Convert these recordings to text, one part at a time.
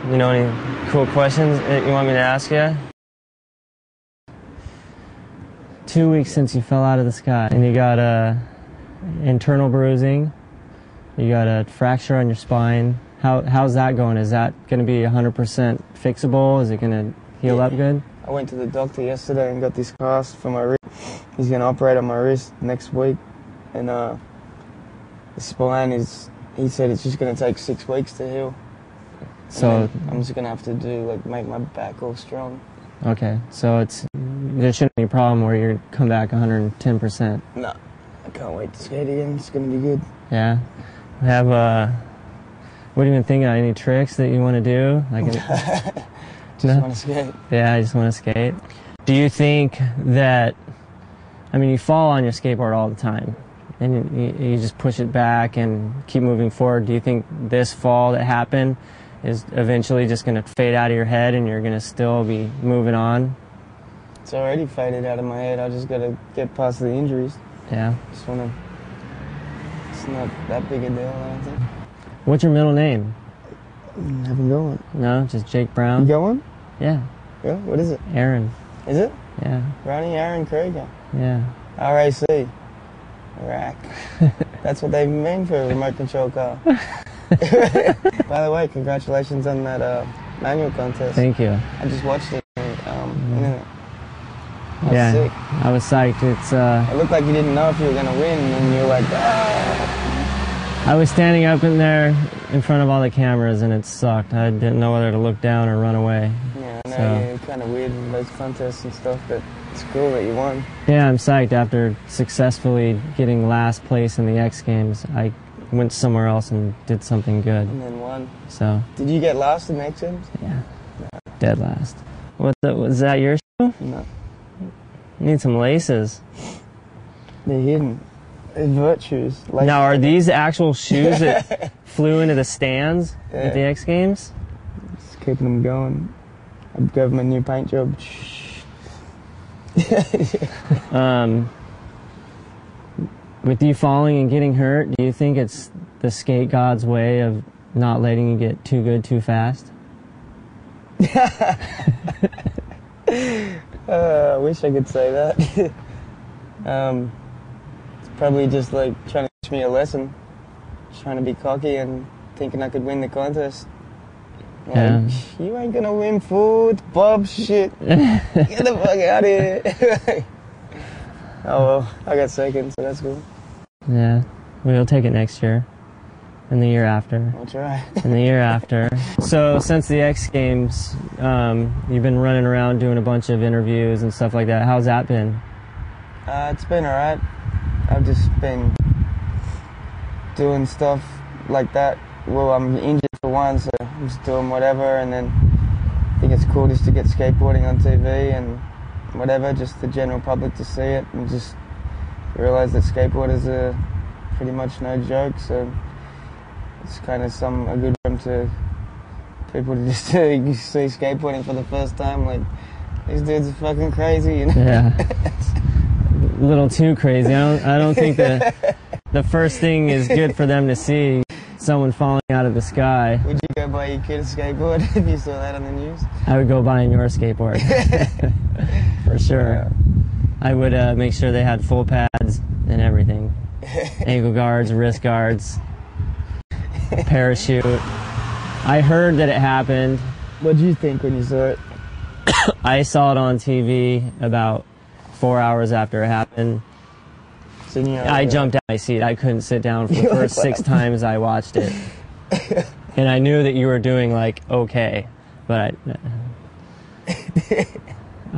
You know, any cool questions that you want me to ask you? 2 weeks since you fell out of the sky, and you got internal bruising. You got a fracture on your spine. How's that going? Is that going to be 100% fixable? Is it going to heal up good? I went to the doctor yesterday and got this cast for my wrist. He's going to operate on my wrist next week. And the spine is, he said it's just going to take 6 weeks to heal. So I'm just going to have to make my back all strong. Okay, so there shouldn't be a problem where you come back 110%. No, I can't wait to skate again. It's going to be good. Yeah. What are you even thinking of? Any tricks that you want to do? Just want to skate. Yeah, I just want to skate. Do you think that, I mean, you fall on your skateboard all the time, and you just push it back and keep moving forward. Do you think this fall that happened is eventually just going to fade out of your head and you're going to still be moving on? It's already faded out of my head. I just got to get past the injuries. Yeah. Just want to, it's not that big a deal, I don't think. What's your middle name? I haven't got one. No, just Jake Brown? You got one? Yeah. Yeah? What is it? Aaron. Is it? Yeah. Ronnie Aaron Krieger. Yeah. RAC. Rack. That's what they mean for a remote control car. By the way, congratulations on that manual contest. Thank you. I just watched it. I was sick. I was psyched. It looked like you didn't know if you were going to win, and you were like, ah. I was standing up in there in front of all the cameras, and it sucked. I didn't know whether to look down or run away. Yeah, I know you're kind of weird in those contests and stuff, but it's cool that you won. Yeah, I'm psyched. After successfully getting last place in the X Games, I went somewhere else and did something good. And then won. So. Did you get last in the X Games? Yeah. No. Dead last. Was that your shoe? No. You need some laces. They're hidden. They're virtues. Now, are these actual shoes that flew into the stands at the X Games? Just keeping them going. I gave them a new paint job. With you falling and getting hurt, do you think it's the skate god's way of not letting you get too good too fast? I wish I could say that. It's probably just like trying to teach me a lesson. Just trying to be cocky and thinking I could win the contest. Like, you ain't gonna win, fool. It's Bob's shit. Get the fuck out of here. Oh well, I got second, so that's cool. Yeah, we'll take it next year. And the year after. I'll try. And the year after. So since the X Games, you've been running around doing a bunch of interviews and stuff like that. How's that been? It's been alright. I've just been doing stuff like that. Well, I'm injured for one, so I'm just doing whatever, and then I think it's cool just to get skateboarding on TV and whatever, just the general public to see it, and just realise that skateboarders are pretty much no joke, so it's kind of a good room to people to just see skateboarding for the first time, like, these dudes are fucking crazy, you know? Yeah. A little too crazy. I don't think the first thing is good for them to see someone falling out of the sky. Would you go buy your kid a skateboard if you saw that on the news? I would go buying your skateboard. For sure. Yeah. I would make sure they had full pads and everything. Ankle guards, wrist guards, parachute. I heard that it happened. What did you think when you saw it? I saw it on TV about 4 hours after it happened. So I jumped out of my seat. I couldn't sit down for the first 6 times I watched it. And I knew that you were doing, like, okay. But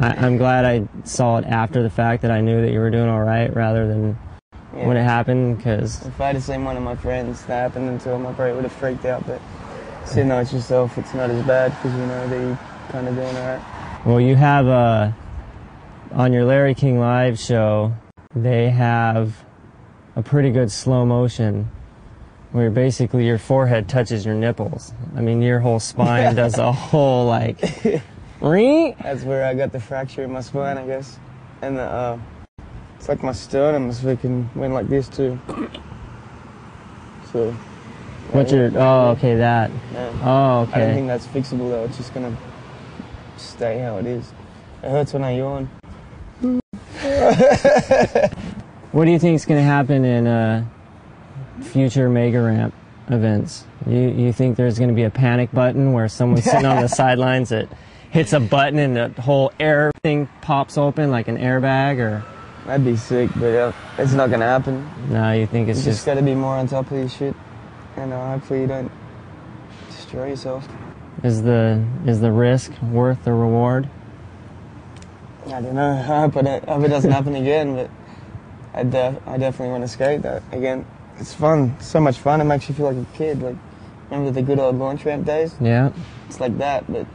I'm glad I saw it after the fact, that I knew that you were doing all right rather than when it happened, because... If I'd have seen one of my friends that happened to him, I probably would have freaked out, but so you know it's yourself, it's not as bad because you know that you're kind of doing all right. Well, you have on your Larry King Live show, they have a pretty good slow motion where basically your forehead touches your nipples. I mean, your whole spine does a whole, like... That's where I got the fracture in my spine, I guess. And it's like my sternum is freaking went like this too. So What's your? Oh, okay, that. Yeah. Oh, I don't okay. think that's fixable though. It's just gonna stay how it is. It hurts when I yawn. What do you think is going to happen in future mega ramp events? You think there's going to be a panic button where someone's sitting on the sidelines that hits a button and the whole air thing pops open like an airbag, or? That'd be sick, but it's not gonna happen. No, you think it's You just gotta be more on top of your shit, and hopefully you don't destroy yourself. Is the risk worth the reward? I don't know. I hope it doesn't happen again, but I definitely want to skate that again. It's fun, so much fun. It makes you feel like a kid. Like, remember the good old launch ramp days? Yeah. It's like that, but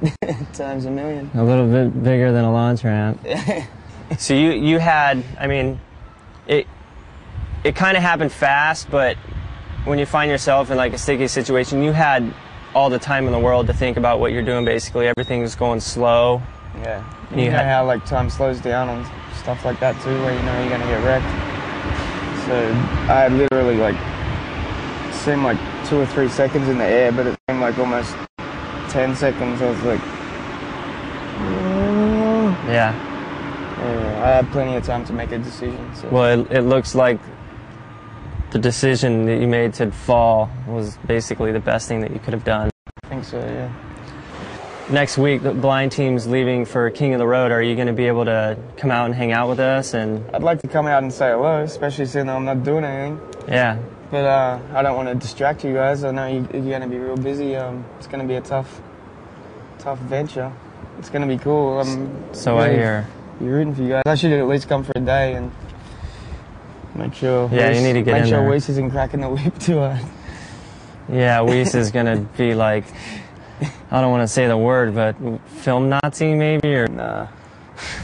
times a million. A little bit bigger than a launch ramp. So you had, I mean, it kind of happened fast, but when you find yourself in like a sticky situation, you had all the time in the world to think about what you're doing. Basically, everything's going slow. Yeah. And you know how like time slows down and stuff like that too, where you know you're gonna get wrecked. So I literally like seemed like 2 or 3 seconds in the air, but it seemed like almost 10 seconds. I was like, Yeah. I had plenty of time to make a decision. So. Well, it looks like the decision that you made to fall was basically the best thing that you could have done. I think so, yeah. Next week, the blind team's leaving for King of the Road. Are you going to be able to come out and hang out with us? And I'd like to come out and say hello, especially seeing that I'm not doing anything. Yeah. But I don't want to distract you guys. I know you're going to be real busy. It's going to be a tough venture. It's going to be cool. So I hear. You're rooting for you guys. I should at least come for a day and make sure. Yeah, you need to get in there. Make sure Weiss isn't cracking the whip too hard. Yeah, Weiss is going to be like, I don't want to say the word, but film Nazi maybe? Or Nah,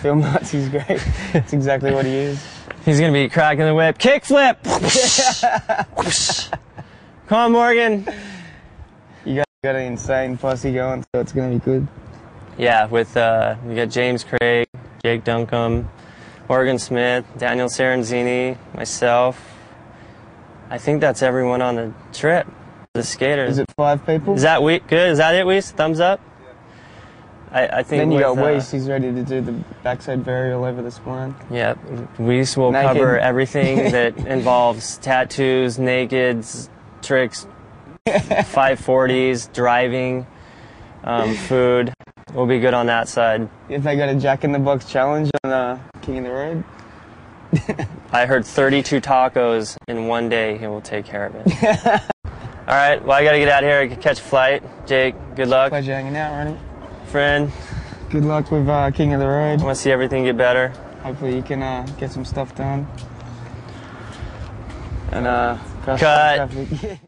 film Nazi's great. That's exactly what he is. He's going to be cracking the whip. Kickflip! Come on, Morgan. You guys got an insane posse going, so it's going to be good. Yeah, with we got James Craig, Jake Duncombe, Morgan Smith, Daniel Sarenzini, myself. I think that's everyone on the trip. The skaters. Is it 5 people? Is that good? Is that it, Weiss? Thumbs up? I think. Then you got Weiss. He's ready to do the backside varial over the spline. Yeah, Weiss will cover everything that involves tattoos, nakeds, tricks, 540s, driving, food. We'll be good on that side. If I got a Jack in the Box challenge on King of the Road. I heard 32 tacos in one day. He will take care of it. All right, well, I got to get out of here. I can catch a flight. Jake, good luck. Pleasure hanging out, Ronnie. Friend. Good luck with King of the Road. I want to see everything get better. Hopefully you can get some stuff done. And Cut. traffic.